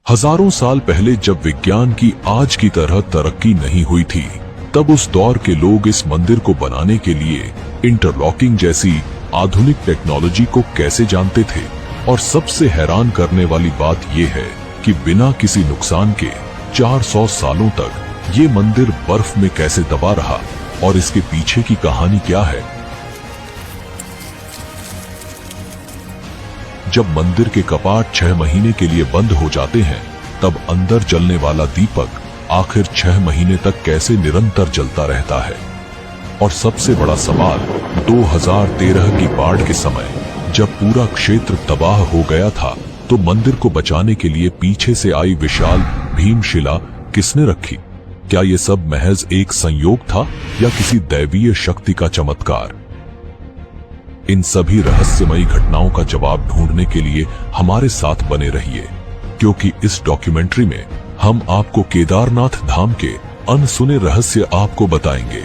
हजारों साल पहले जब विज्ञान की आज की तरह तरक्की नहीं हुई थी, तब उस दौर के लोग इस मंदिर को बनाने के लिए इंटरलॉकिंग जैसी आधुनिक टेक्नोलॉजी को कैसे जानते थे। और सबसे हैरान करने वाली बात यह है कि बिना किसी नुकसान के 400 सालों तक ये मंदिर बर्फ में कैसे दबा रहा और इसके पीछे की कहानी क्या है। जब मंदिर के कपाट 6 महीने के लिए बंद हो जाते हैं, तब अंदर जलने वाला दीपक आखिर 6 महीने तक कैसे निरंतर जलता रहता है। और सबसे बड़ा सवाल, 2013 की बाढ़ के समय जब पूरा क्षेत्र तबाह हो गया था, तो मंदिर को बचाने के लिए पीछे से आई विशाल भीमशिला किसने रखी? क्या ये सब महज एक संयोग था या किसी दैवीय शक्ति का चमत्कार? इन सभी रहस्यमयी घटनाओं का जवाब ढूंढने के लिए हमारे साथ बने रहिए, क्योंकि इस डॉक्यूमेंट्री में हम आपको केदारनाथ धाम के अनसुने रहस्य आपको बताएंगे।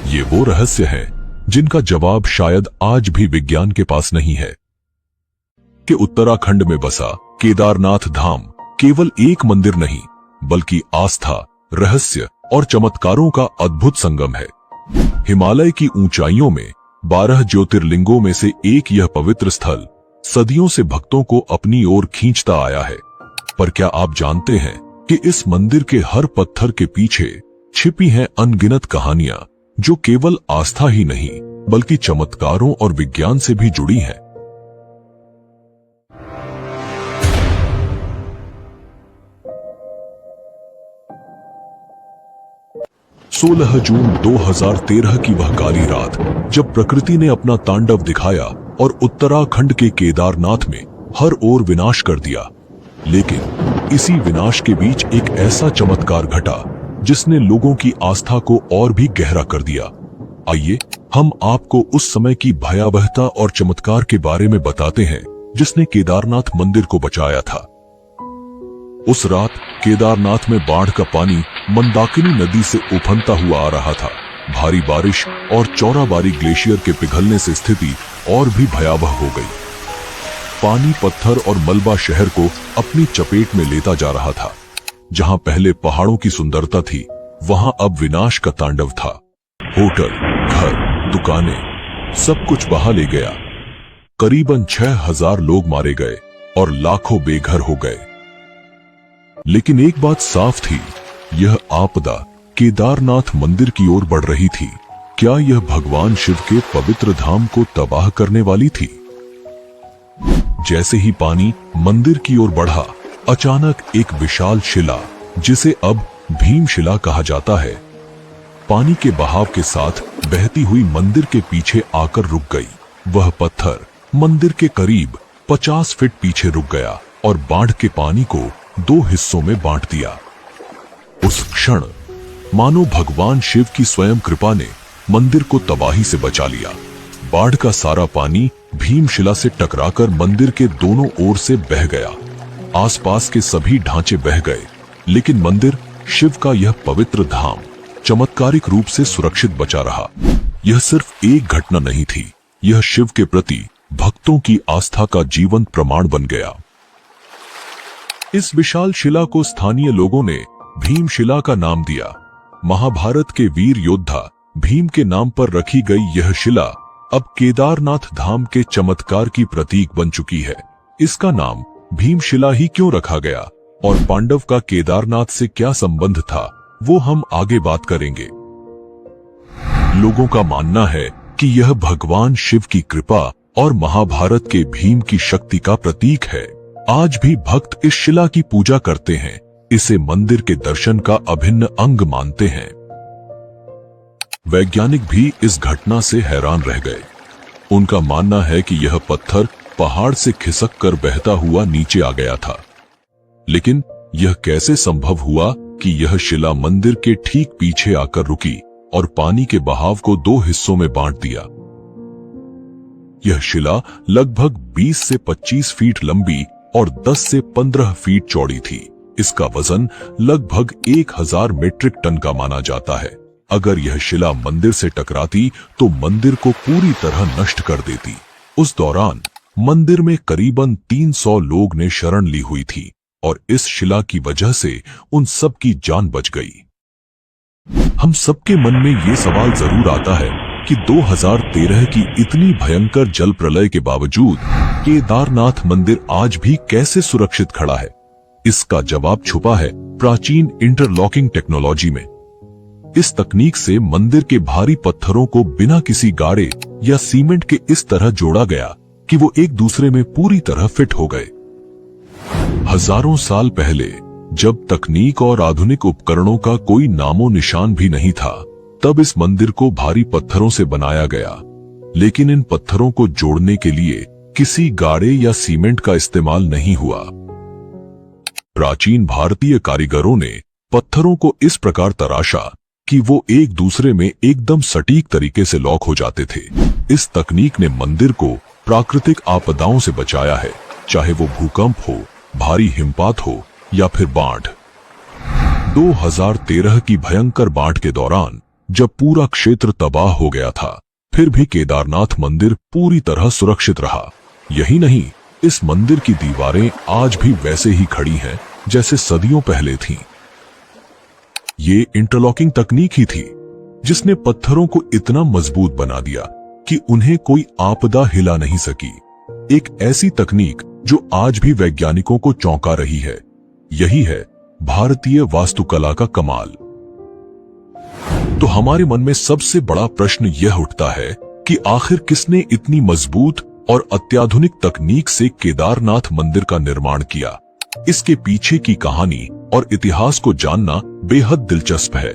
ये वो रहस्य हैं जिनका जवाब शायद आज भी विज्ञान के पास नहीं है। कि उत्तराखंड में बसा केदारनाथ धाम केवल एक मंदिर नहीं, बल्कि आस्था, रहस्य और चमत्कारों का अद्भुत संगम है। हिमालय की ऊंचाइयों में 12 ज्योतिर्लिंगों में से एक यह पवित्र स्थल सदियों से भक्तों को अपनी ओर खींचता आया है। पर क्या आप जानते हैं कि इस मंदिर के हर पत्थर के पीछे छिपी हैं अनगिनत कहानियां, जो केवल आस्था ही नहीं बल्कि चमत्कारों और विज्ञान से भी जुड़ी हैं। 16 जून 2013 की वह काली रात, जब प्रकृति ने अपना तांडव दिखाया और उत्तराखंड के केदारनाथ में हर ओर विनाश कर दिया। लेकिन इसी विनाश के बीच एक ऐसा चमत्कार घटा जिसने लोगों की आस्था को और भी गहरा कर दिया। आइए हम आपको उस समय की भयावहता और चमत्कार के बारे में बताते हैं जिसने केदारनाथ मंदिर को बचाया था। उस रात केदारनाथ में बाढ़ का पानी मंदाकिनी नदी से उफनता हुआ आ रहा था। भारी बारिश और चौराबाड़ी ग्लेशियर के पिघलने से स्थिति और भी भयावह हो गई। पानी, पत्थर और मलबा शहर को अपनी चपेट में लेता जा रहा था। जहां पहले पहाड़ों की सुंदरता थी, वहां अब विनाश का तांडव था। होटल, घर, दुकानें, सब कुछ बहा ले गया। करीबन 6000 लोग मारे गए और लाखों बेघर हो गए। लेकिन एक बात साफ थी, यह आपदा केदारनाथ मंदिर की ओर बढ़ रही थी। क्या यह भगवान शिव के पवित्र धाम को तबाह करने वाली थी? जैसे ही पानी मंदिर की ओर बढ़ा, अचानक एक विशाल शिला, जिसे अब भीमशिला कहा जाता है, पानी के बहाव के साथ बहती हुई मंदिर के पीछे आकर रुक गई। वह पत्थर मंदिर के करीब 50 फीट पीछे रुक गया और बाढ़ के पानी को 2 हिस्सों में बांट दिया। उस क्षण मानो भगवान शिव की स्वयं कृपा ने मंदिर को तबाही से बचा लिया। बाढ़ का सारा पानी भीमशिला से टकराकर मंदिर के दोनों ओर से बह गया। आसपास के सभी ढांचे बह गए, लेकिन मंदिर, शिव का यह पवित्र धाम, चमत्कारिक रूप से सुरक्षित बचा रहा। यह सिर्फ एक घटना नहीं थी, यह शिव के प्रति भक्तों की आस्था का जीवंत प्रमाण बन गया। इस विशाल शिला को स्थानीय लोगों ने भीमशिला का नाम दिया। महाभारत के वीर योद्धा भीम के नाम पर रखी गई यह शिला अब केदारनाथ धाम के चमत्कार की प्रतीक बन चुकी है। इसका नाम भीमशिला ही क्यों रखा गया और पांडव का केदारनाथ से क्या संबंध था, वो हम आगे बात करेंगे। लोगों का मानना है कि यह भगवान शिव की कृपा और महाभारत के भीम की शक्ति का प्रतीक है। आज भी भक्त इस शिला की पूजा करते हैं, इसे मंदिर के दर्शन का अभिन्न अंग मानते हैं। वैज्ञानिक भी इस घटना से हैरान रह गए। उनका मानना है कि यह पत्थर पहाड़ से खिसक कर बहता हुआ नीचे आ गया था। लेकिन यह कैसे संभव हुआ कि यह शिला मंदिर के ठीक पीछे आकर रुकी और पानी के बहाव को 2 हिस्सों में बांट दिया? यह शिला लगभग 20 से 25 फीट लंबी और 10 से 15 फीट चौड़ी थी। इसका वजन लगभग 1000 मीट्रिक टन का माना जाता है। अगर यह शिला मंदिर से टकराती तो मंदिर को पूरी तरह नष्ट कर देती। उस दौरान मंदिर में करीबन 300 लोग ने शरण ली हुई थी। और इस शिला की वजह से उन सब की जान बच गई। हम सबके मन में ये सवाल जरूर आता है कि 2013 की इतनी भयंकर जल प्रलय के बावजूद केदारनाथ मंदिर आज भी कैसे सुरक्षित खड़ा है। इसका जवाब छुपा है प्राचीन इंटरलॉकिंग टेक्नोलॉजी में। इस तकनीक से मंदिर के भारी पत्थरों को बिना किसी गाड़े या सीमेंट के इस तरह जोड़ा गया कि वो एक दूसरे में पूरी तरह फिट हो गए। हजारों साल पहले जब तकनीक और आधुनिक उपकरणों का कोई नामो निशान भी नहीं था, तब इस मंदिर को भारी पत्थरों से बनाया गया। लेकिन इन पत्थरों को जोड़ने के लिए किसी गाड़े या सीमेंट का इस्तेमाल नहीं हुआ। प्राचीन भारतीय कारीगरों ने पत्थरों को इस प्रकार तराशा कि वो एक दूसरे में एकदम सटीक तरीके से लॉक हो जाते थे। इस तकनीक ने मंदिर को प्राकृतिक आपदाओं से बचाया है, चाहे वो भूकंप हो, भारी हिमपात हो या फिर बाढ़। 2013 की भयंकर बाढ़ के दौरान जब पूरा क्षेत्र तबाह हो गया था, फिर भी केदारनाथ मंदिर पूरी तरह सुरक्षित रहा। यही नहीं, इस मंदिर की दीवारें आज भी वैसे ही खड़ी हैं जैसे सदियों पहले थीं। ये इंटरलॉकिंग तकनीक ही थी जिसने पत्थरों को इतना मजबूत बना दिया कि उन्हें कोई आपदा हिला नहीं सकी। एक ऐसी तकनीक जो आज भी वैज्ञानिकों को चौंका रही है। यही है भारतीय वास्तुकला का कमाल। तो हमारे मन में सबसे बड़ा प्रश्न यह उठता है कि आखिर किसने इतनी मजबूत और अत्याधुनिक तकनीक से केदारनाथ मंदिर का निर्माण किया। इसके पीछे की कहानी और इतिहास को जानना बेहद दिलचस्प है।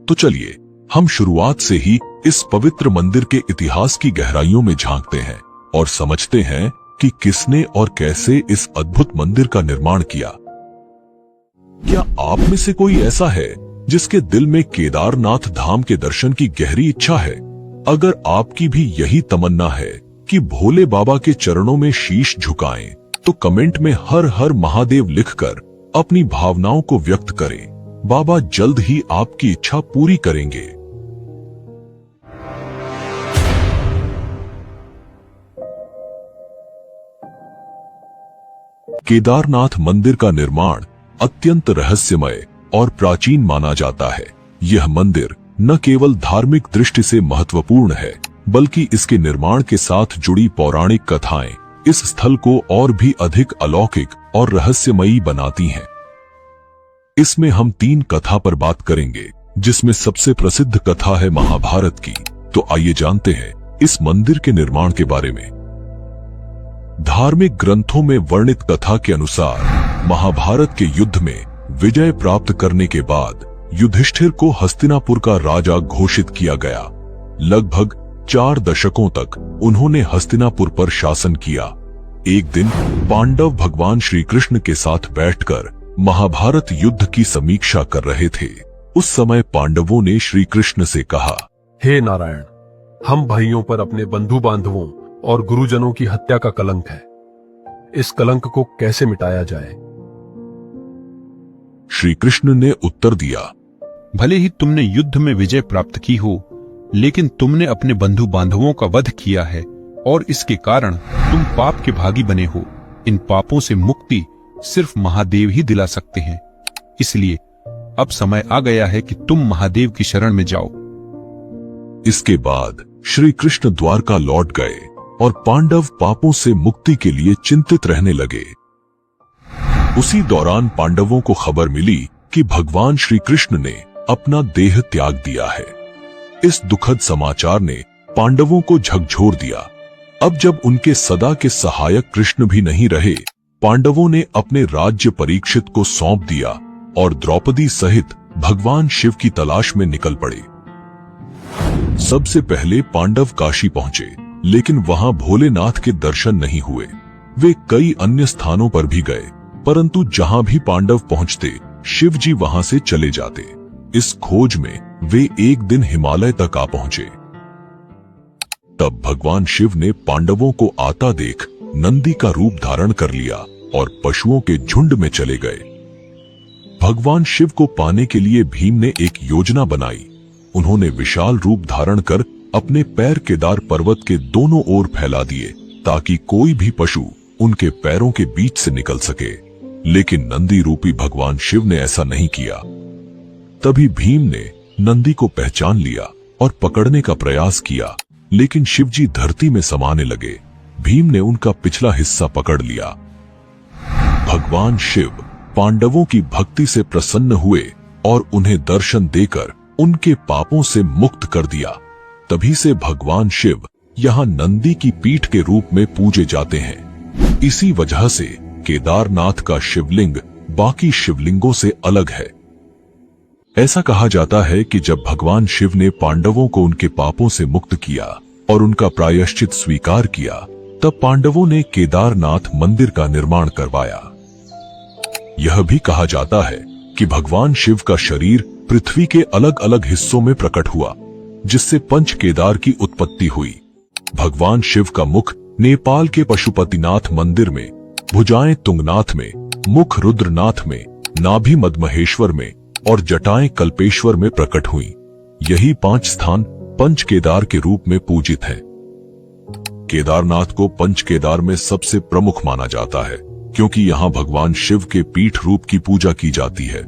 तो चलिए हम शुरुआत से ही इस पवित्र मंदिर के इतिहास की गहराइयों में झांकते हैं और समझते हैं कि किसने और कैसे इस अद्भुत मंदिर का निर्माण किया। क्या आप में से कोई ऐसा है जिसके दिल में केदारनाथ धाम के दर्शन की गहरी इच्छा है? अगर आपकी भी यही तमन्ना है कि भोले बाबा के चरणों में शीश झुकाएं, तो कमेंट में हर हर महादेव लिखकर अपनी भावनाओं को व्यक्त करें। बाबा जल्द ही आपकी इच्छा पूरी करेंगे। केदारनाथ मंदिर का निर्माण अत्यंत रहस्यमय और प्राचीन माना जाता है। यह मंदिर न केवल धार्मिक दृष्टि से महत्वपूर्ण है, बल्कि इसके निर्माण के साथ जुड़ी पौराणिक कथाएं इस स्थल को और भी अधिक अलौकिक और रहस्यमयी बनाती हैं। इसमें हम 3 कथा पर बात करेंगे, जिसमें सबसे प्रसिद्ध कथा है महाभारत की। तो आइए जानते हैं इस मंदिर के निर्माण के बारे में। धार्मिक ग्रंथों में वर्णित कथा के अनुसार महाभारत के युद्ध में विजय प्राप्त करने के बाद युधिष्ठिर को हस्तिनापुर का राजा घोषित किया गया। लगभग 4 दशकों तक उन्होंने हस्तिनापुर पर शासन किया। एक दिन पांडव भगवान श्री कृष्ण के साथ बैठकर महाभारत युद्ध की समीक्षा कर रहे थे। उस समय पांडवों ने श्री कृष्ण से कहा, हे नारायण, हम भाइयों पर अपने बंधु बांधवों और गुरुजनों की हत्या का कलंक है। इस कलंक को कैसे मिटाया जाए? श्री कृष्ण ने उत्तर दिया, भले ही तुमने युद्ध में विजय प्राप्त की हो, लेकिन तुमने अपने बंधु बांधवों का वध किया है और इसके कारण तुम पाप के भागी बने हो। इन पापों से मुक्ति सिर्फ महादेव ही दिला सकते हैं। इसलिए अब समय आ गया है कि तुम महादेव की शरण में जाओ। इसके बाद श्री कृष्ण द्वारका लौट गए और पांडव पापों से मुक्ति के लिए चिंतित रहने लगे। उसी दौरान पांडवों को खबर मिली कि भगवान श्री कृष्ण ने अपना देह त्याग दिया है। इस दुखद समाचार ने पांडवों को झकझोर दिया। अब जब उनके सदा के सहायक कृष्ण भी नहीं रहे, पांडवों ने अपने राज्य परीक्षित को सौंप दिया और द्रौपदी सहित भगवान शिव की तलाश में निकल पड़े। सबसे पहले पांडव काशी पहुंचे, लेकिन वहां भोलेनाथ के दर्शन नहीं हुए। वे कई अन्य स्थानों पर भी गए, परंतु जहां भी पांडव पहुंचते, शिव जी वहां से चले जाते। इस खोज में वे एक दिन हिमालय तक आ पहुंचे। तब भगवान शिव ने पांडवों को आता देख नंदी का रूप धारण कर लिया और पशुओं के झुंड में चले गए। भगवान शिव को पाने के लिए भीम ने एक योजना बनाई। उन्होंने विशाल रूप धारण कर अपने पैर केदार पर्वत के दोनों ओर फैला दिए, ताकि कोई भी पशु उनके पैरों के बीच से निकल सके। लेकिन नंदी रूपी भगवान शिव ने ऐसा नहीं किया। तभी भीम ने नंदी को पहचान लिया और पकड़ने का प्रयास किया, लेकिन शिवजी धरती में समाने लगे। भीम ने उनका पिछला हिस्सा पकड़ लिया। भगवान शिव पांडवों की भक्ति से प्रसन्न हुए और उन्हें दर्शन देकर उनके पापों से मुक्त कर दिया। तभी से भगवान शिव यहाँ नंदी की पीठ के रूप में पूजे जाते हैं। इसी वजह से केदारनाथ का शिवलिंग बाकी शिवलिंगों से अलग है। ऐसा कहा जाता है कि जब भगवान शिव ने पांडवों को उनके पापों से मुक्त किया और उनका प्रायश्चित स्वीकार किया, तब पांडवों ने केदारनाथ मंदिर का निर्माण करवाया। यह भी कहा जाता है कि भगवान शिव का शरीर पृथ्वी के अलग अलग हिस्सों में प्रकट हुआ, जिससे पंच केदार की उत्पत्ति हुई। भगवान शिव का मुख नेपाल के पशुपतिनाथ मंदिर में, भुजाएं तुंगनाथ में, मुख रुद्रनाथ में, नाभि मदमहेश्वर में और जटाएं कल्पेश्वर में प्रकट हुई। यही 5 स्थान पंच केदार के रूप में पूजित हैं। केदारनाथ को पंच केदार में सबसे प्रमुख माना जाता है, क्योंकि यहाँ भगवान शिव के पीठ रूप की पूजा की जाती है।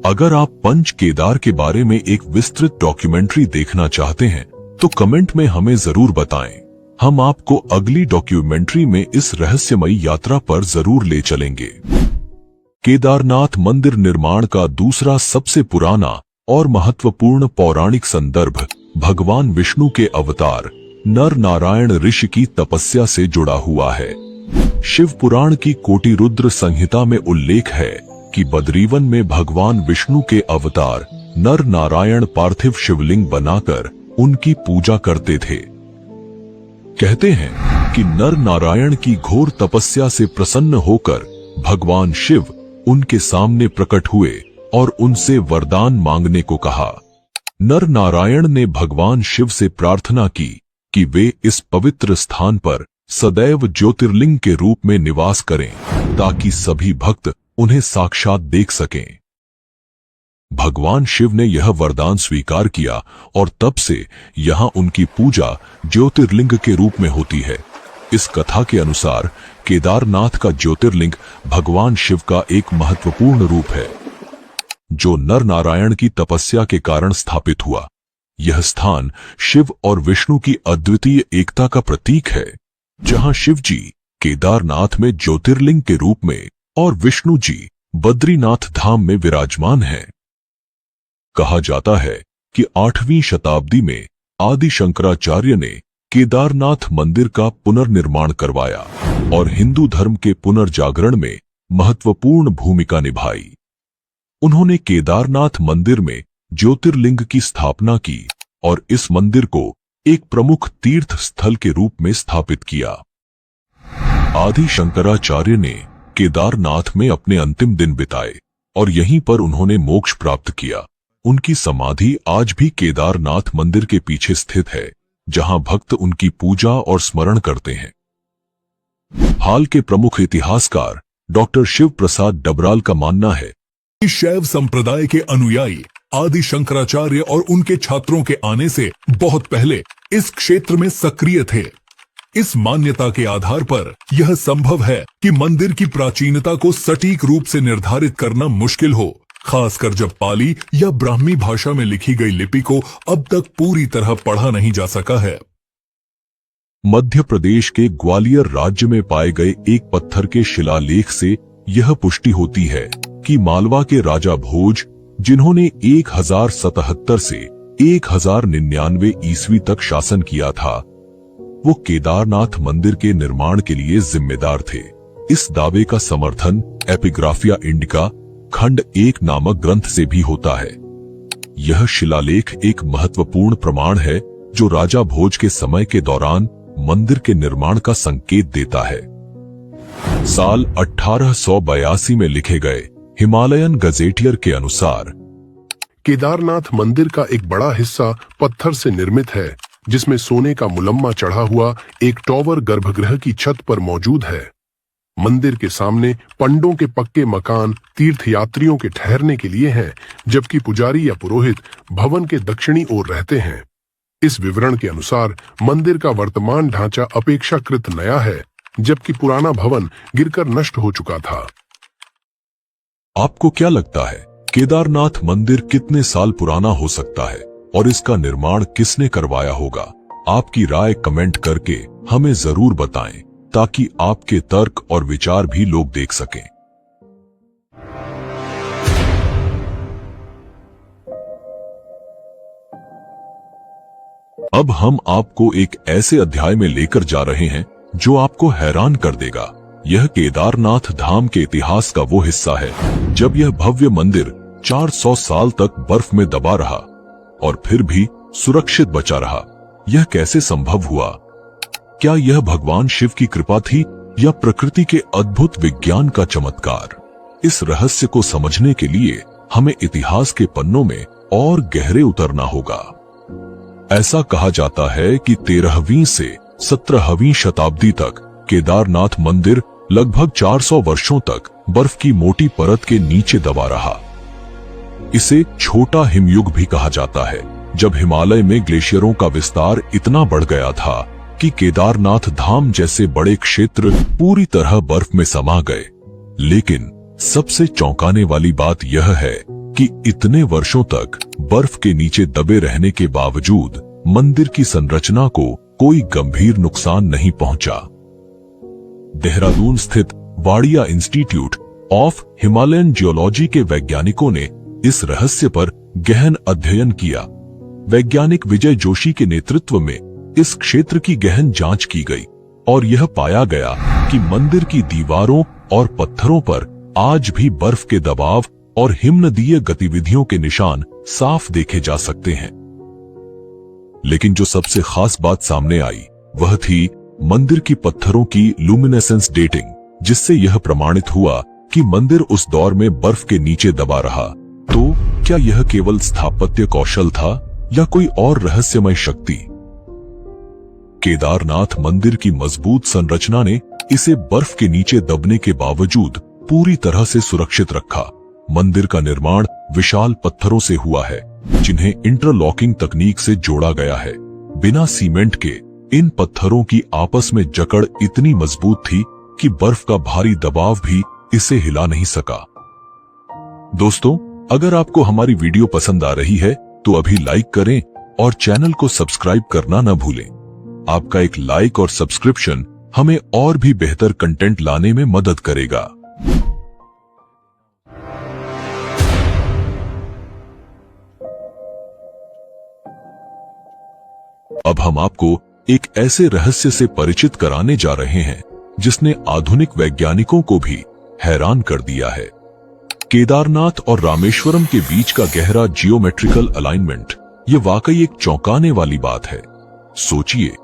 अगर आप पंच केदार के बारे में एक विस्तृत डॉक्यूमेंट्री देखना चाहते हैं तो कमेंट में हमें जरूर बताएं। हम आपको अगली डॉक्यूमेंट्री में इस रहस्यमयी यात्रा पर जरूर ले चलेंगे। केदारनाथ मंदिर निर्माण का दूसरा सबसे पुराना और महत्वपूर्ण पौराणिक संदर्भ भगवान विष्णु के अवतार नर नारायण ऋषि की तपस्या से जुड़ा हुआ है। शिव पुराण की कोटि रुद्र संहिता में उल्लेख है कि बद्रीवन में भगवान विष्णु के अवतार नर नारायण पार्थिव शिवलिंग बनाकर उनकी पूजा करते थे। कहते हैं कि नर नारायण की घोर तपस्या से प्रसन्न होकर भगवान शिव उनके सामने प्रकट हुए और उनसे वरदान मांगने को कहा। नर नारायण ने भगवान शिव से प्रार्थना की कि वे इस पवित्र स्थान पर सदैव ज्योतिर्लिंग के रूप में निवास करें, ताकि सभी भक्त उन्हें साक्षात देख सकें। भगवान शिव ने यह वरदान स्वीकार किया और तब से यहाँ उनकी पूजा ज्योतिर्लिंग के रूप में होती है। इस कथा के अनुसार केदारनाथ का ज्योतिर्लिंग भगवान शिव का एक महत्वपूर्ण रूप है, जो नर नारायण की तपस्या के कारण स्थापित हुआ। यह स्थान शिव और विष्णु की अद्वितीय एकता का प्रतीक है, जहां शिव जी केदारनाथ में ज्योतिर्लिंग के रूप में और विष्णु जी बद्रीनाथ धाम में विराजमान हैं। कहा जाता है कि 8वीं शताब्दी में आदि शंकराचार्य ने केदारनाथ मंदिर का पुनर्निर्माण करवाया और हिंदू धर्म के पुनर्जागरण में महत्वपूर्ण भूमिका निभाई। उन्होंने केदारनाथ मंदिर में ज्योतिर्लिंग की स्थापना की और इस मंदिर को एक प्रमुख तीर्थ स्थल के रूप में स्थापित किया। आदि शंकराचार्य ने केदारनाथ में अपने अंतिम दिन बिताए और यहीं पर उन्होंने मोक्ष प्राप्त किया। उनकी समाधि आज भी केदारनाथ मंदिर के पीछे स्थित है, जहां भक्त उनकी पूजा और स्मरण करते हैं। हाल के प्रमुख इतिहासकार डॉक्टर शिव प्रसाद डबराल का मानना है कि शैव संप्रदाय के अनुयायी आदि शंकराचार्य और उनके छात्रों के आने से बहुत पहले इस क्षेत्र में सक्रिय थे। इस मान्यता के आधार पर यह संभव है कि मंदिर की प्राचीनता को सटीक रूप से निर्धारित करना मुश्किल हो, खासकर जब पाली या ब्राह्मी भाषा में लिखी गई लिपि को अब तक पूरी तरह पढ़ा नहीं जा सका है। मध्य प्रदेश के ग्वालियर राज्य में पाए गए एक पत्थर के शिलालेख से यह पुष्टि होती है कि मालवा के राजा भोज, जिन्होंने 1077 से 1099 ईस्वी तक शासन किया था, वो केदारनाथ मंदिर के निर्माण के लिए जिम्मेदार थे। इस दावे का समर्थन एपिग्राफिया इंडिका खंड 1 नामक ग्रंथ से भी होता है। यह शिलालेख एक महत्वपूर्ण प्रमाण है जो राजा भोज के समय के दौरान मंदिर के निर्माण का संकेत देता है। साल 1882 में लिखे गए हिमालयन गजेटियर के अनुसार केदारनाथ मंदिर का एक बड़ा हिस्सा पत्थर से निर्मित है, जिसमें सोने का मुलम्मा चढ़ा हुआ एक टॉवर गर्भगृह की छत पर मौजूद है। मंदिर के सामने पंडों के पक्के मकान तीर्थयात्रियों के ठहरने के लिए हैं, जबकि पुजारी या पुरोहित भवन के दक्षिणी ओर रहते हैं। इस विवरण के अनुसार मंदिर का वर्तमान ढांचा अपेक्षाकृत नया है, जबकि पुराना भवन गिरकर नष्ट हो चुका था। आपको क्या लगता है केदारनाथ मंदिर कितने साल पुराना हो सकता है और इसका निर्माण किसने करवाया होगा? आपकी राय कमेंट करके हमें जरूर बताएं ताकि आपके तर्क और विचार भी लोग देख सकें। अब हम आपको एक ऐसे अध्याय में लेकर जा रहे हैं जो आपको हैरान कर देगा। यह केदारनाथ धाम के इतिहास का वो हिस्सा है जब यह भव्य मंदिर 400 साल तक बर्फ में दबा रहा और फिर भी सुरक्षित बचा रहा। यह कैसे संभव हुआ? क्या यह भगवान शिव की कृपा थी या प्रकृति के अद्भुत विज्ञान का चमत्कार? इस रहस्य को समझने के लिए हमें इतिहास के पन्नों में और गहरे उतरना होगा। ऐसा कहा जाता है कि 13वीं से 17वीं शताब्दी तक केदारनाथ मंदिर लगभग 400 वर्षों तक बर्फ की मोटी परत के नीचे दबा रहा। इसे छोटा हिमयुग भी कहा जाता है, जब हिमालय में ग्लेशियरों का विस्तार इतना बढ़ गया था कि केदारनाथ धाम जैसे बड़े क्षेत्र पूरी तरह बर्फ में समा गए। लेकिन सबसे चौंकाने वाली बात यह है कि इतने वर्षों तक बर्फ के नीचे दबे रहने के बावजूद मंदिर की संरचना को कोई गंभीर नुकसान नहीं पहुंचा। देहरादून स्थित Wadia institute of Himalayan geology के वैज्ञानिकों ने इस रहस्य पर गहन अध्ययन किया। वैज्ञानिक विजय जोशी के नेतृत्व में इस क्षेत्र की गहन जांच की गई और यह पाया गया कि मंदिर की दीवारों और पत्थरों पर आज भी बर्फ के दबाव और हिमनदीय गतिविधियों के निशान साफ देखे जा सकते हैं। लेकिन जो सबसे खास बात सामने आई वह थी मंदिर की पत्थरों की लुमिनेसेंस डेटिंग, जिससे यह प्रमाणित हुआ कि मंदिर उस दौर में बर्फ के नीचे दबा रहा। तो क्या यह केवल स्थापत्य कौशल था या कोई और रहस्यमय शक्ति? केदारनाथ मंदिर की मजबूत संरचना ने इसे बर्फ के नीचे दबने के बावजूद पूरी तरह से सुरक्षित रखा। मंदिर का निर्माण विशाल पत्थरों से हुआ है जिन्हें इंटरलॉकिंग तकनीक से जोड़ा गया है। बिना सीमेंट के इन पत्थरों की आपस में जकड़ इतनी मजबूत थी कि बर्फ का भारी दबाव भी इसे हिला नहीं सका। दोस्तों, अगर आपको हमारी वीडियो पसंद आ रही है तो अभी लाइक करें और चैनल को सब्सक्राइब करना न भूलें। आपका एक लाइक और सब्सक्रिप्शन हमें और भी बेहतर कंटेंट लाने में मदद करेगा। अब हम आपको एक ऐसे रहस्य से परिचित कराने जा रहे हैं जिसने आधुनिक वैज्ञानिकों को भी हैरान कर दिया है। केदारनाथ और रामेश्वरम के बीच का गहरा जियोमेट्रिकल अलाइनमेंट ये वाकई एक चौंकाने वाली बात है। सोचिए,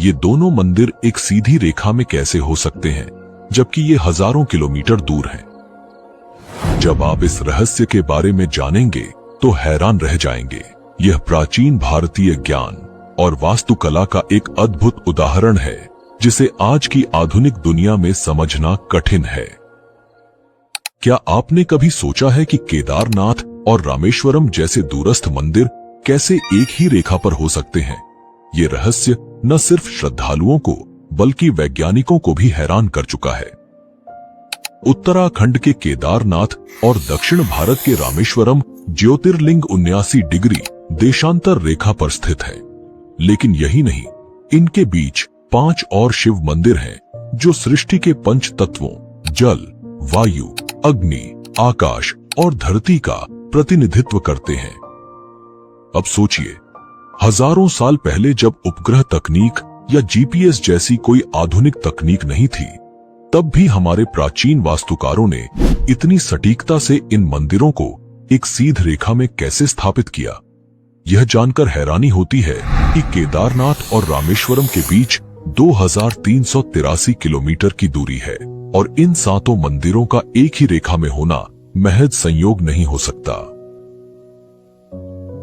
ये दोनों मंदिर एक सीधी रेखा में कैसे हो सकते हैं जबकि ये हजारों किलोमीटर दूर हैं। जब आप इस रहस्य के बारे में जानेंगे तो हैरान रह जाएंगे। यह प्राचीन भारतीय ज्ञान और वास्तुकला का एक अद्भुत उदाहरण है जिसे आज की आधुनिक दुनिया में समझना कठिन है। क्या आपने कभी सोचा है कि केदारनाथ और रामेश्वरम जैसे दूरस्थ मंदिर कैसे एक ही रेखा पर हो सकते हैं? ये रहस्य न सिर्फ श्रद्धालुओं को बल्कि वैज्ञानिकों को भी हैरान कर चुका है। उत्तराखंड के केदारनाथ और दक्षिण भारत के रामेश्वरम ज्योतिर्लिंग 79 डिग्री देशांतर रेखा पर स्थित है। लेकिन यही नहीं, इनके बीच 5 और शिव मंदिर हैं जो सृष्टि के पंच तत्वों जल, वायु, अग्नि, आकाश और धरती का प्रतिनिधित्व करते हैं। अब सोचिए, हजारों साल पहले जब उपग्रह तकनीक या जीपीएस जैसी कोई आधुनिक तकनीक नहीं थी, तब भी हमारे प्राचीन वास्तुकारों ने इतनी सटीकता से इन मंदिरों को एक सीधी रेखा में कैसे स्थापित किया। यह जानकर हैरानी होती है कि केदारनाथ और रामेश्वरम के बीच 2383 किलोमीटर की दूरी है और इन 7 मंदिरों का एक ही रेखा में होना महज संयोग नहीं हो सकता।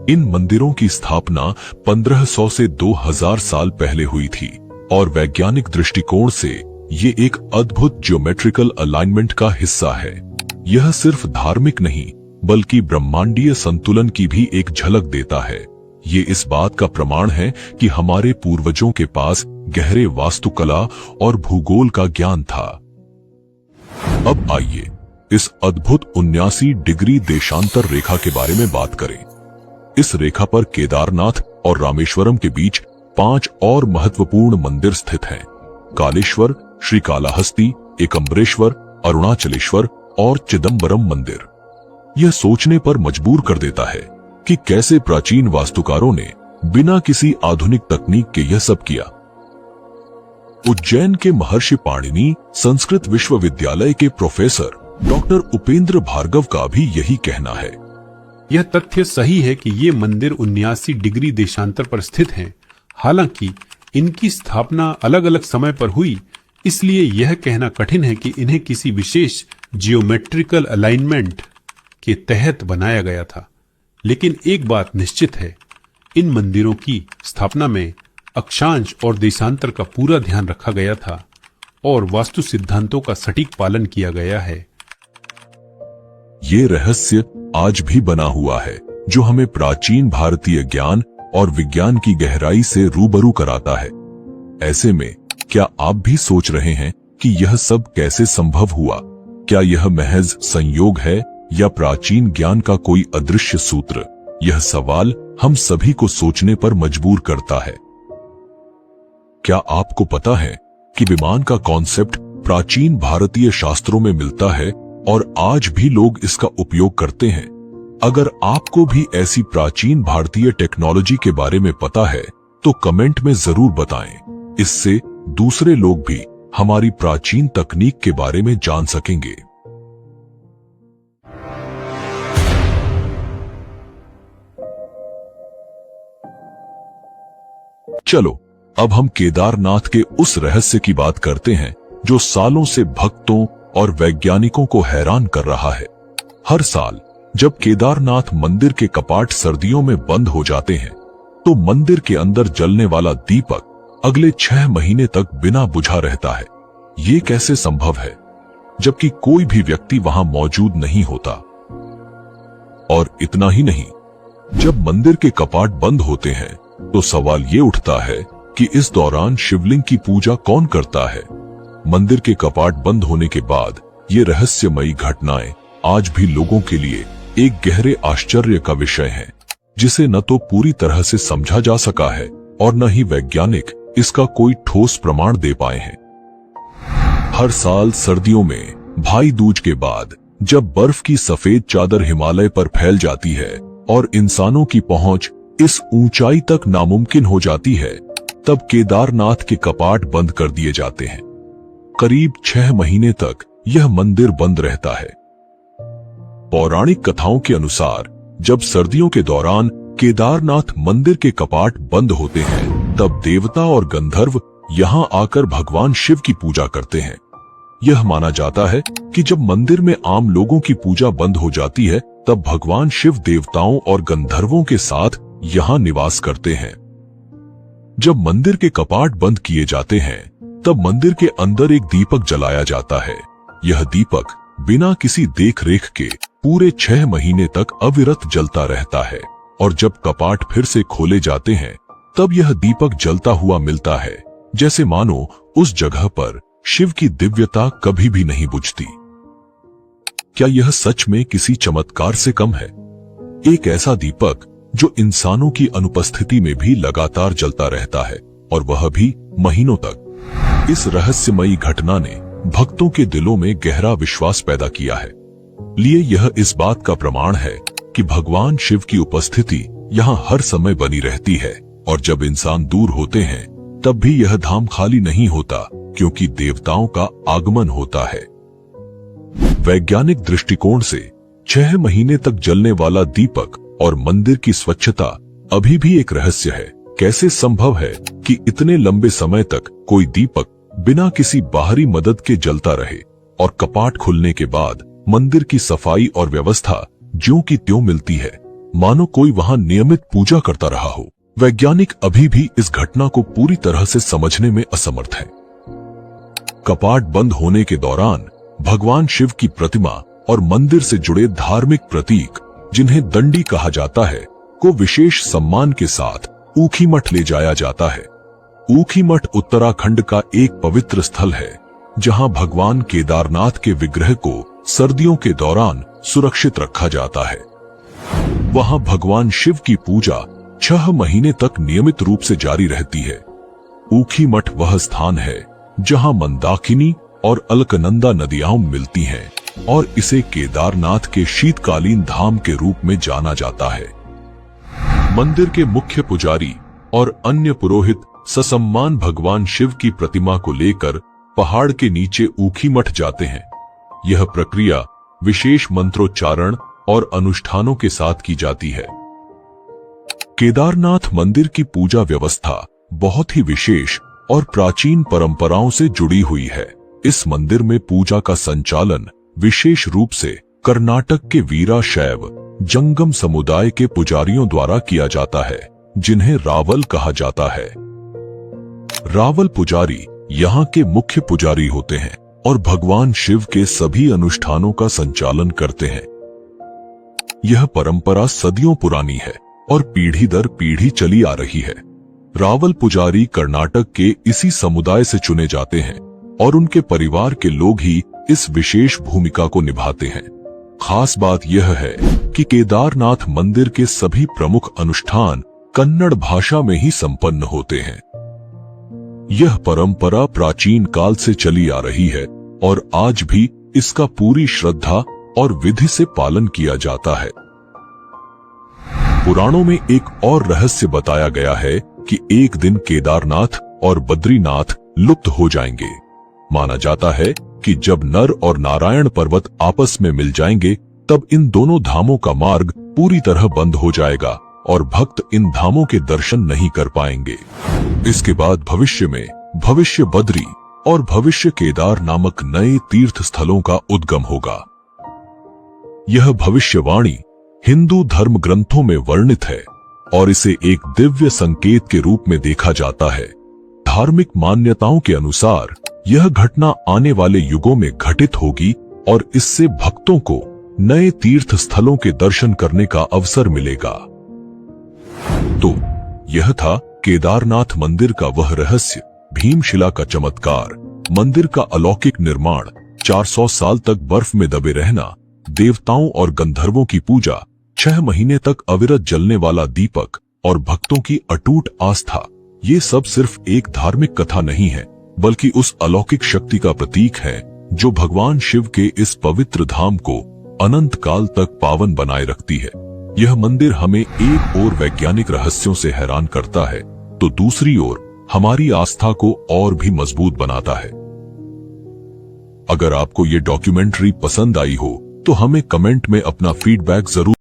इन मंदिरों की स्थापना 1500 से 2000 साल पहले हुई थी और वैज्ञानिक दृष्टिकोण से ये एक अद्भुत ज्योमेट्रिकल अलाइनमेंट का हिस्सा है। यह सिर्फ धार्मिक नहीं बल्कि ब्रह्मांडीय संतुलन की भी एक झलक देता है। ये इस बात का प्रमाण है कि हमारे पूर्वजों के पास गहरे वास्तुकला और भूगोल का ज्ञान था। अब आइए इस अद्भुत 79 डिग्री देशांतर रेखा के बारे में बात करें। इस रेखा पर केदारनाथ और रामेश्वरम के बीच 5 और महत्वपूर्ण मंदिर स्थित हैं। कालेश्वर, श्रीकालाहस्ती, एकम्बरेश्वर, अरुणाचलेश्वर और चिदम्बरम मंदिर। यह सोचने पर मजबूर कर देता है कि कैसे प्राचीन वास्तुकारों ने बिना किसी आधुनिक तकनीक के यह सब किया। उज्जैन के महर्षि पाणिनि संस्कृत विश्वविद्यालय के प्रोफेसर डॉक्टर उपेंद्र भार्गव का भी यही कहना है। यह तथ्य सही है कि ये मंदिर 79 डिग्री देशांतर पर स्थित हैं। हालांकि इनकी स्थापना अलग अलग समय पर हुई, इसलिए यह कहना कठिन है कि इन्हें किसी विशेष जियोमेट्रिकल अलाइनमेंट के तहत बनाया गया था। लेकिन एक बात निश्चित है, इन मंदिरों की स्थापना में अक्षांश और देशांतर का पूरा ध्यान रखा गया था और वास्तु सिद्धांतों का सटीक पालन किया गया है। ये रहस्य आज भी बना हुआ है, जो हमें प्राचीन भारतीय ज्ञान और विज्ञान की गहराई से रूबरू कराता है। ऐसे में क्या आप भी सोच रहे हैं कि यह सब कैसे संभव हुआ? क्या यह महज संयोग है या प्राचीन ज्ञान का कोई अदृश्य सूत्र? यह सवाल हम सभी को सोचने पर मजबूर करता है। क्या आपको पता है कि विमान का कॉन्सेप्ट प्राचीन भारतीय शास्त्रों में मिलता है और आज भी लोग इसका उपयोग करते हैं? अगर आपको भी ऐसी प्राचीन भारतीय टेक्नोलॉजी के बारे में पता है तो कमेंट में जरूर बताएं। इससे दूसरे लोग भी हमारी प्राचीन तकनीक के बारे में जान सकेंगे। चलो अब हम केदारनाथ के उस रहस्य की बात करते हैं जो सालों से भक्तों और वैज्ञानिकों को हैरान कर रहा है। हर साल जब केदारनाथ मंदिर के कपाट सर्दियों में बंद हो जाते हैं तो मंदिर के अंदर जलने वाला दीपक अगले 6 महीने तक बिना बुझा रहता है। ये कैसे संभव है जबकि कोई भी व्यक्ति वहां मौजूद नहीं होता? और इतना ही नहीं, जब मंदिर के कपाट बंद होते हैं तो सवाल ये उठता है कि इस दौरान शिवलिंग की पूजा कौन करता है? मंदिर के कपाट बंद होने के बाद ये रहस्यमयी घटनाएं आज भी लोगों के लिए एक गहरे आश्चर्य का विषय है, जिसे न तो पूरी तरह से समझा जा सका है और न ही वैज्ञानिक इसका कोई ठोस प्रमाण दे पाए हैं। हर साल सर्दियों में भाई दूज के बाद जब बर्फ की सफेद चादर हिमालय पर फैल जाती है और इंसानों की पहुंच इस ऊंचाई तक नामुमकिन हो जाती है, तब केदारनाथ के कपाट बंद कर दिए जाते हैं। करीब 6 महीने तक यह मंदिर बंद रहता है। पौराणिक कथाओं के अनुसार जब सर्दियों के दौरान केदारनाथ मंदिर के कपाट बंद होते हैं, तब देवता और गंधर्व यहां आकर भगवान शिव की पूजा करते हैं। यह माना जाता है कि जब मंदिर में आम लोगों की पूजा बंद हो जाती है, तब भगवान शिव देवताओं और गंधर्वों के साथ यहां निवास करते हैं। जब मंदिर के कपाट बंद किए जाते हैं, तब मंदिर के अंदर एक दीपक जलाया जाता है। यह दीपक बिना किसी देख रेख के पूरे 6 महीने तक अविरत जलता रहता है और जब कपाट फिर से खोले जाते हैं, तब यह दीपक जलता हुआ मिलता है, जैसे मानो उस जगह पर शिव की दिव्यता कभी भी नहीं बुझती। क्या यह सच में किसी चमत्कार से कम है? एक ऐसा दीपक जो इंसानों की अनुपस्थिति में भी लगातार जलता रहता है, और वह भी महीनों तक। इस रहस्यमयी घटना ने भक्तों के दिलों में गहरा विश्वास पैदा किया है। लिए यह इस बात का प्रमाण है कि भगवान शिव की उपस्थिति यहाँ हर समय बनी रहती है, और जब इंसान दूर होते हैं तब भी यह धाम खाली नहीं होता, क्योंकि देवताओं का आगमन होता है। वैज्ञानिक दृष्टिकोण से 6 महीने तक जलने वाला दीपक और मंदिर की स्वच्छता अभी भी एक रहस्य है। कैसे संभव है कि इतने लंबे समय तक कोई दीपक बिना किसी बाहरी मदद के जलता रहे और कपाट खुलने के बाद मंदिर की सफाई और व्यवस्था ज्यों की त्यों मिलती है, मानो कोई वहां नियमित पूजा करता रहा हो? वैज्ञानिक अभी भी इस घटना को पूरी तरह से समझने में असमर्थ हैं। कपाट बंद होने के दौरान भगवान शिव की प्रतिमा और मंदिर से जुड़े धार्मिक प्रतीक, जिन्हें दंडी कहा जाता है, को विशेष सम्मान के साथ ऊखीमठ ले जाया जाता है। ऊखीमठ उत्तराखंड का एक पवित्र स्थल है, जहां भगवान केदारनाथ के विग्रह को सर्दियों के दौरान सुरक्षित रखा जाता है। वहां भगवान शिव की पूजा 6 महीने तक नियमित रूप से जारी रहती है। ऊखी मठ वह स्थान है जहां मंदाकिनी और अलकनंदा नदियां मिलती हैं और इसे केदारनाथ के शीतकालीन धाम के रूप में जाना जाता है। मंदिर के मुख्य पुजारी और अन्य पुरोहित ससम्मान भगवान शिव की प्रतिमा को लेकर पहाड़ के नीचे ऊखी मठ जाते हैं। यह प्रक्रिया विशेष मंत्रोच्चारण और अनुष्ठानों के साथ की जाती है। केदारनाथ मंदिर की पूजा व्यवस्था बहुत ही विशेष और प्राचीन परंपराओं से जुड़ी हुई है। इस मंदिर में पूजा का संचालन विशेष रूप से कर्नाटक के वीराशैव जंगम समुदाय के पुजारियों द्वारा किया जाता है, जिन्हें रावल कहा जाता है। रावल पुजारी यहाँ के मुख्य पुजारी होते हैं और भगवान शिव के सभी अनुष्ठानों का संचालन करते हैं। यह परंपरा सदियों पुरानी है और पीढ़ी दर पीढ़ी चली आ रही है। रावल पुजारी कर्नाटक के इसी समुदाय से चुने जाते हैं और उनके परिवार के लोग ही इस विशेष भूमिका को निभाते हैं। खास बात यह है कि केदारनाथ मंदिर के सभी प्रमुख अनुष्ठान कन्नड़ भाषा में ही संपन्न होते हैं। यह परंपरा प्राचीन काल से चली आ रही है और आज भी इसका पूरी श्रद्धा और विधि से पालन किया जाता है। पुराणों में एक और रहस्य बताया गया है कि एक दिन केदारनाथ और बद्रीनाथ लुप्त हो जाएंगे। माना जाता है कि जब नर और नारायण पर्वत आपस में मिल जाएंगे तब इन दोनों धामों का मार्ग पूरी तरह बंद हो जाएगा और भक्त इन धामों के दर्शन नहीं कर पाएंगे। इसके बाद भविष्य में भविष्य बद्री और भविष्य केदार नामक नए तीर्थ स्थलों का उद्गम होगा। यह भविष्यवाणी हिंदू धर्म ग्रंथों में वर्णित है और इसे एक दिव्य संकेत के रूप में देखा जाता है। धार्मिक मान्यताओं के अनुसार यह घटना आने वाले युगों में घटित होगी और इससे भक्तों को नए तीर्थ स्थलों के दर्शन करने का अवसर मिलेगा। तो यह था केदारनाथ मंदिर का वह रहस्य, भीमशिला का चमत्कार, मंदिर का अलौकिक निर्माण, 400 साल तक बर्फ में दबे रहना, देवताओं और गंधर्वों की पूजा, 6 महीने तक अविरत जलने वाला दीपक और भक्तों की अटूट आस्था। ये सब सिर्फ एक धार्मिक कथा नहीं है, बल्कि उस अलौकिक शक्ति का प्रतीक है जो भगवान शिव के इस पवित्र धाम को अनंत काल तक पावन बनाए रखती है। यह मंदिर हमें एक ओर वैज्ञानिक रहस्यों से हैरान करता है तो दूसरी ओर हमारी आस्था को और भी मजबूत बनाता है। अगर आपको ये डॉक्यूमेंट्री पसंद आई हो तो हमें कमेंट में अपना फीडबैक जरूर